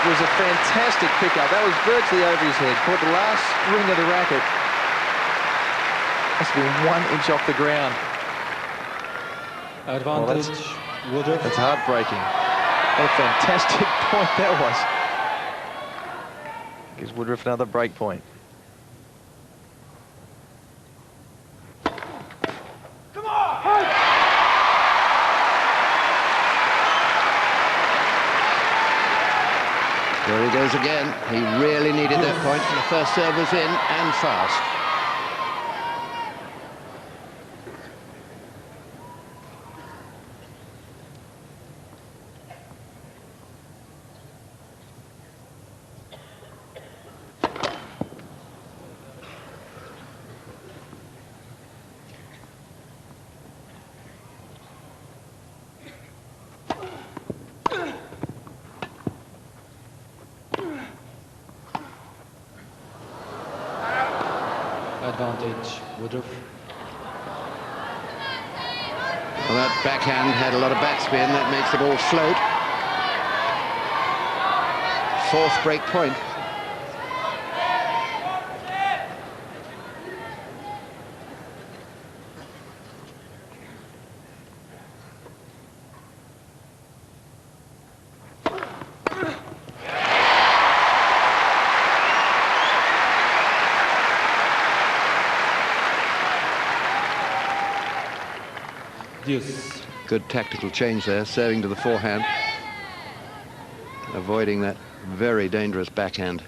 was a fantastic pickup. That was virtually over his head. Caught the last ring of the racket. Must have been 1 inch off the ground. Advantage. That's heartbreaking. What a fantastic point that was. Gives Woodruff another break point. Come on! There he goes again. He really needed that point. The first serve was in and fast. Advantage, Woodruff. Well, that backhand had a lot of backspin. That makes the ball float. 4th break point. Deuce. Good tactical change there, serving to the forehand, avoiding that very dangerous backhand.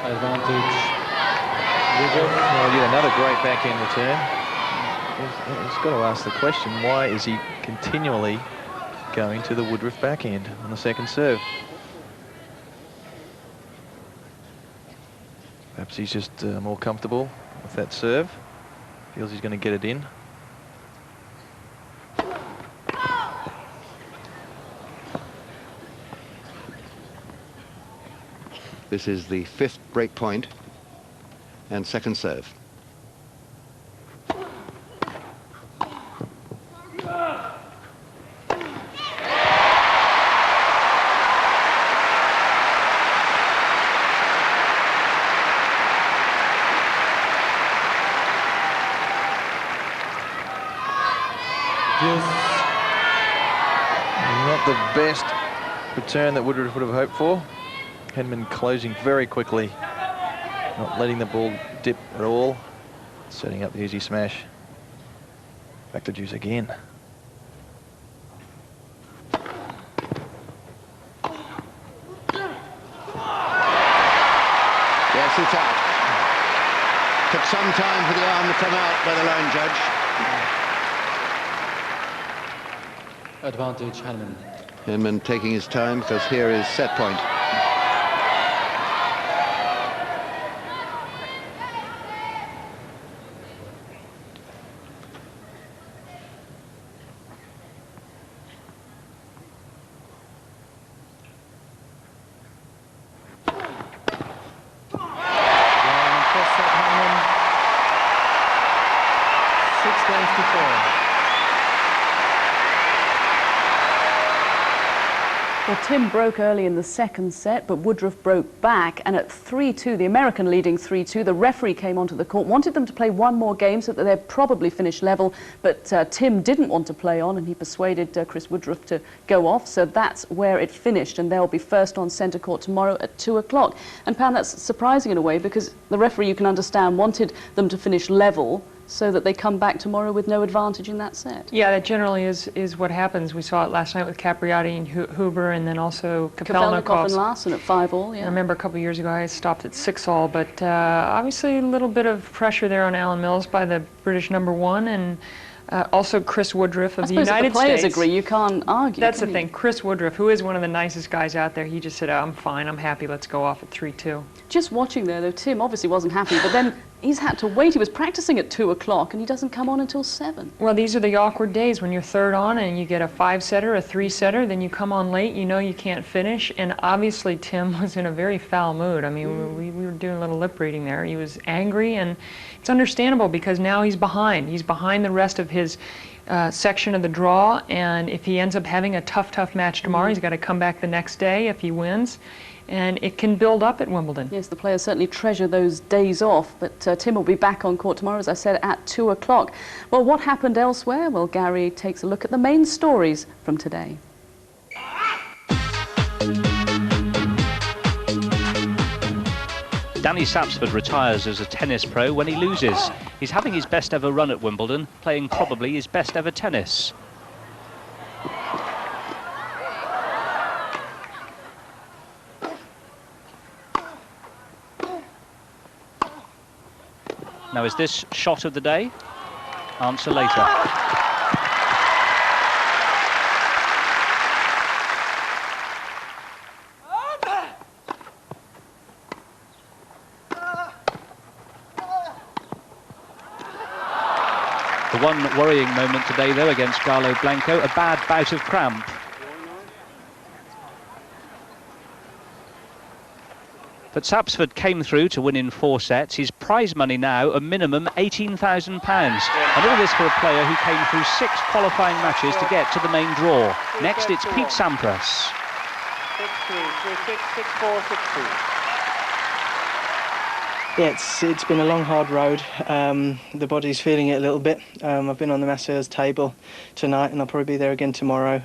Advantage. Well, yet another great backhand return. He's got to ask the question, why is he continually going to the Woodruff backhand on the second serve? Perhaps he's just more comfortable with that serve. Feels he's going to get it in. This is the 5th break point and second serve. Not the best return that Woodruff would have hoped for. Henman closing very quickly, not letting the ball dip at all, setting up the easy smash. Back to deuce again. Yes, it's out. Took some time for the arm to come out by the line judge. Advantage, Henman. Henman taking his time because here is set point. Well, Tim broke early in the second set, but Woodruff broke back, and at 3-2, the American leading 3-2, the referee came onto the court, wanted them to play one more game so that they'd probably finish level, but Tim didn't want to play on, and he persuaded Chris Woodruff to go off, so that's where it finished, and they'll be first on centre court tomorrow at 2 o'clock. And Pam, that's surprising in a way, because the referee, you can understand, wanted them to finish level, so that they come back tomorrow with no advantage in that set. Yeah, that generally is what happens. We saw it last night with Capriati and Huber, and then also Kapelnikov and Larson at 5-all, yeah. I remember a couple of years ago I stopped at 6-all, but obviously a little bit of pressure there on Alan Mills by the British #1, and Also, Chris Woodruff of the I suppose United if the players States. agree, you can't argue. That's the can you? thing. Chris Woodruff, who is one of the nicest guys out there, he just said, "Oh, I'm fine, I'm happy, let's go off at 3-2. Just watching there, though, Tim obviously wasn't happy, but then he's had to wait. He was practicing at 2 o'clock, and he doesn't come on until 7. Well, these are the awkward days when you're third on and you get a 5-setter, a 3-setter, then you come on late, you know you can't finish, and obviously Tim was in a very foul mood. I mean, we were doing a little lip reading there. He was angry, and it's understandable because now he's behind. He's behind the rest of his section of the draw, and if he ends up having a tough match tomorrow, he's got to come back the next day if he wins, and it can build up at Wimbledon. Yes, the players certainly treasure those days off, but Tim will be back on court tomorrow, as I said, at 2 o'clock. Well, what happened elsewhere? Well, Gary takes a look at the main stories from today. Danny Sapsford retires as a tennis pro when he loses. He's having his best ever run at Wimbledon, playing probably his best ever tennis. Now, is this shot of the day? Answer later. The one worrying moment today, though, against Galo Blanco, a bad bout of cramp. But Sapsford came through to win in 4 sets. His prize money now, a minimum £18,000. And all this for a player who came through 6 qualifying matches to get to the main draw. Next, it's Pete Sampras. 6-3, 6-4, 6-2. Yeah, it's been a long, hard road. The body's feeling it a little bit. I've been on the masseurs table tonight, and I'll probably be there again tomorrow.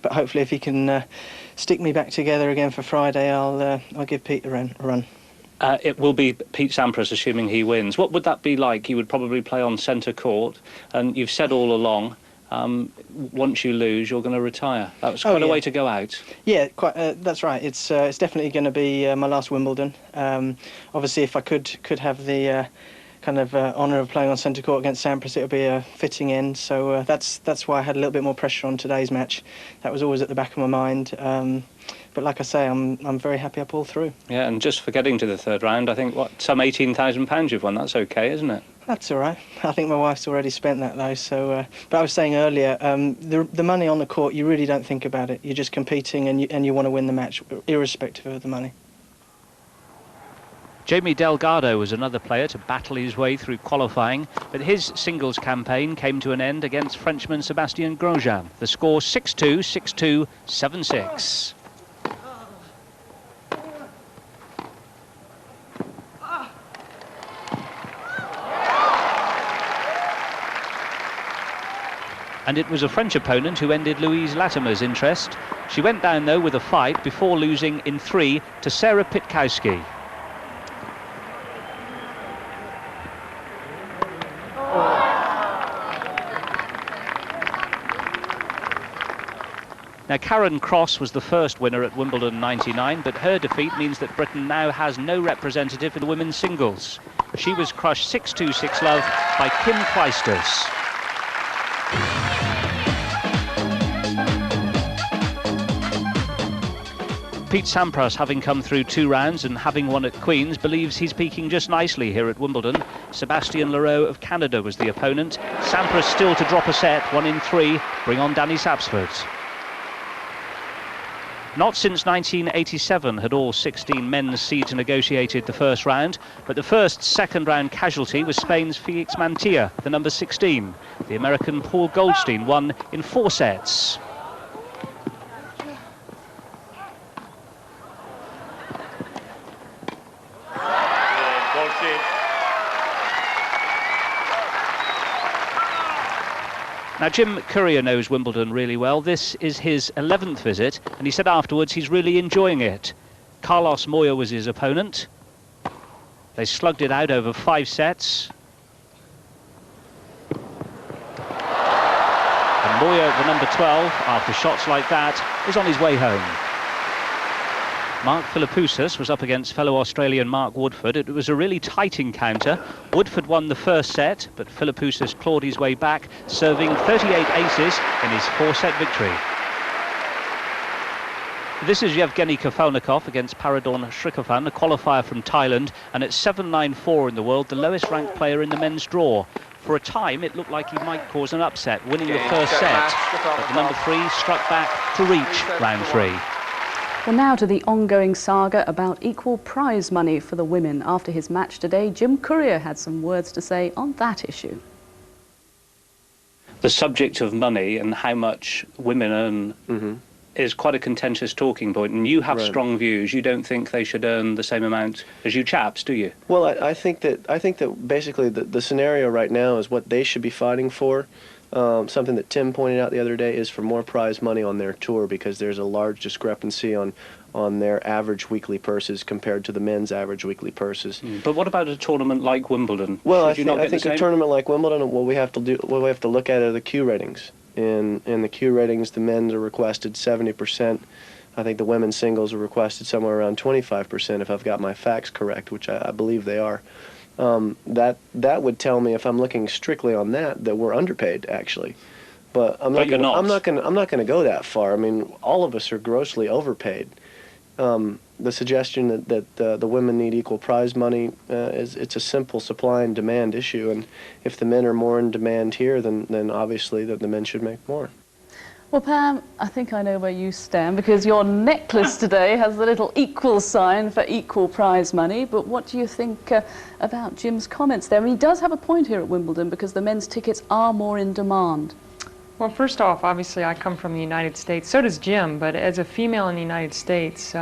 But hopefully, if he can stick me back together again for Friday, I'll give Pete a run. It will be Pete Sampras, assuming he wins. What would that be like? He would probably play on centre court, and you've said all along, once you lose, you're going to retire. That was quite a way to go out. Yeah, quite. That's right. It's definitely going to be my last Wimbledon. Obviously, if I could have the kind of honour of playing on centre court against Sampras, it would be a fitting end. So that's why I had a little bit more pressure on today's match. That was always at the back of my mind. But like I say, I'm very happy I pulled through. Yeah, and just for getting to the third round, I think, some £18,000 you've won. That's OK, isn't it? That's all right. I think my wife's already spent that, though. So, but I was saying earlier, the money on the court, you really don't think about it. You're just competing, and you want to win the match, irrespective of the money. Jamie Delgado was another player to battle his way through qualifying, but his singles campaign came to an end against Frenchman Sébastien Grosjean. The score 6-2, 6-2, 7-6. And it was a French opponent who ended Louise Latimer's interest. She went down, though, with a fight before losing in 3 to Sarah Pitkowski. Now, Karen Cross was the first winner at Wimbledon 99, but her defeat means that Britain now has no representative in the women's singles. She was crushed 6-2, 6-love by Kim Clijsters. Pete Sampras, having come through 2 rounds and having won at Queen's, believes he's peaking just nicely here at Wimbledon. Sébastien Leroux of Canada was the opponent. Sampras still to drop a set, 1 in 3, bring on Danny Sapsford. Not since 1987 had all 16 men's seeds negotiated the first round, but the first second-round casualty was Spain's Felix Mantilla, the number 16. The American Paul Goldstein won in 4 sets. Now, Jim Courier knows Wimbledon really well. This is his 11th visit, and he said afterwards he's really enjoying it. Carlos Moya was his opponent. They slugged it out over 5 sets. And Moya, the number 12, after shots like that, is on his way home. Mark Philippoussis was up against fellow Australian Mark Woodford. It was a really tight encounter. Woodford won the first set, but Philippoussis clawed his way back, serving 38 aces in his 4-set victory. This is Yevgeny Kafelnikov against Paradorn Shrikofan, a qualifier from Thailand, and at 7-9-4 in the world, the lowest ranked player in the men's draw. For a time, it looked like he might cause an upset, winning the first set, but the number 3 struck back to reach round 3. Well, now to the ongoing saga about equal prize money for the women. After his match today, Jim Courier had some words to say on that issue. The subject of money and how much women earn is quite a contentious talking point, and you have strong views. You don't think they should earn the same amount as you chaps, do you? Well, I think that basically the scenario right now is what they should be fighting for. Something that Tim pointed out the other day is for more prize money on their tour, because there's a large discrepancy on their average weekly purses compared to the men's average weekly purses. But what about a tournament like Wimbledon? Well, I think a tournament like Wimbledon, what we have to look at are the Q ratings. In the Q ratings, the men are requested 70%. I think the women's singles are requested somewhere around 25%, if I've got my facts correct, which I believe they are. That would tell me, if I'm looking strictly on that we're underpaid, actually. But I'm not going to go that far. I mean, all of us are grossly overpaid. The suggestion that the women need equal prize money it's a simple supply and demand issue, and if the men are more in demand here, then obviously the men should make more. Well, Pam, I think I know where you stand, because your necklace today has the little equal sign for equal prize money. But what do you think about Jim's comments there? I mean, he does have a point here at Wimbledon, because the men's tickets are more in demand. Well, first off, obviously I come from the United States. So does Jim, but as a female in the United States,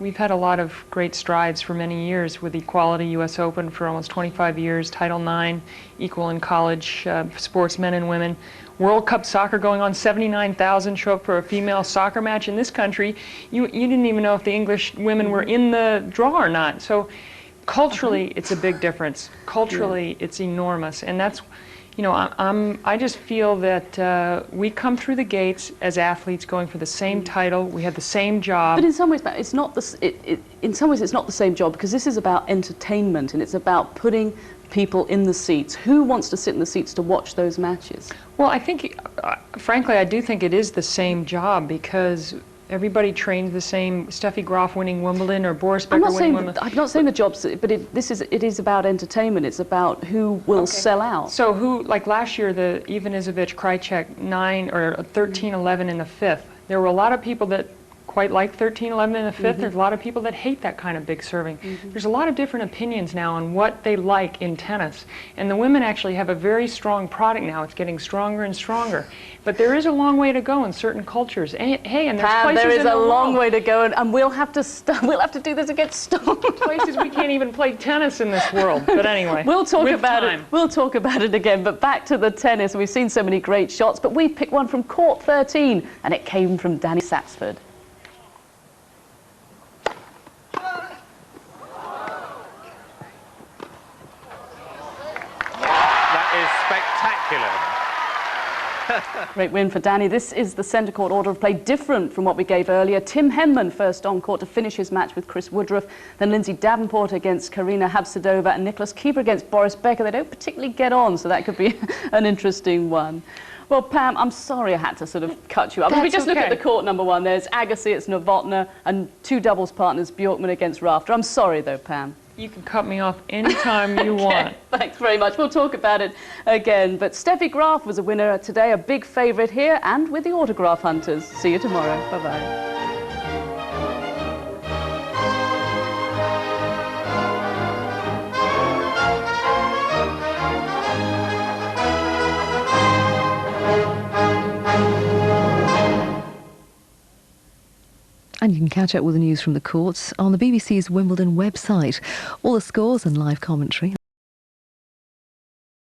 we've had a lot of great strides for many years with equality, U.S. Open for almost 25 years, Title IX, equal in college sports, men and women. World Cup soccer going on, 79,000 show up for a female soccer match in this country. You didn't even know if the English women were in the draw or not. So culturally, it's a big difference. Culturally, it's enormous. And that's, you know, I just feel that we come through the gates as athletes going for the same title. We have the same job. But in some ways, it's not in some ways, it's not the same job, because this is about entertainment, and it's about putting people in the seats. Who wants to sit in the seats to watch those matches? Well, I think, frankly, I do think it is the same job, because everybody trains the same. Steffi Graf winning Wimbledon, or Boris Becker winning Wimbledon. I'm not saying the jobs, but it is about entertainment. It's about who will sell out. So who, like last year, the Ivan Izovich Krajicek 13-11 in the 5th. There were a lot of people that quite like 13-11 in the 5th. There's a lot of people that hate that kind of big serving. There's a lot of different opinions now on what they like in tennis. And the women actually have a very strong product now. It's getting stronger and stronger. But there is a long way to go in certain cultures. And, hey, and there's Pam, places there is in the a long world, way to go, and we'll have to do this against Storm. places we can't even play tennis in this world. But anyway, we'll talk about it. We'll talk about it again. But back to the tennis. We've seen so many great shots, but we've picked one from court 13, and it came from Danny Sapsford. Spectacular. Great win for Danny. This is the centre court order of play, different from what we gave earlier. Tim Henman first on court to finish his match with Chris Woodruff, then Lindsay Davenport against Karina Habsudova, and Nicholas Keeper against Boris Becker. They don't particularly get on, so that could be an interesting one. Well, Pam, I'm sorry I had to sort of cut you up. If we just look at the court number one, there's Agassi, it's Novotna, and two doubles partners, Bjorkman against Rafter. I'm sorry, though, Pam. You can cut me off anytime you want. Thanks very much. We'll talk about it again. But Steffi Graf was a winner today, a big favourite here, and with the autograph hunters. See you tomorrow. Bye-bye. And you can catch up with the news from the courts on the BBC's Wimbledon website. All the scores and live commentary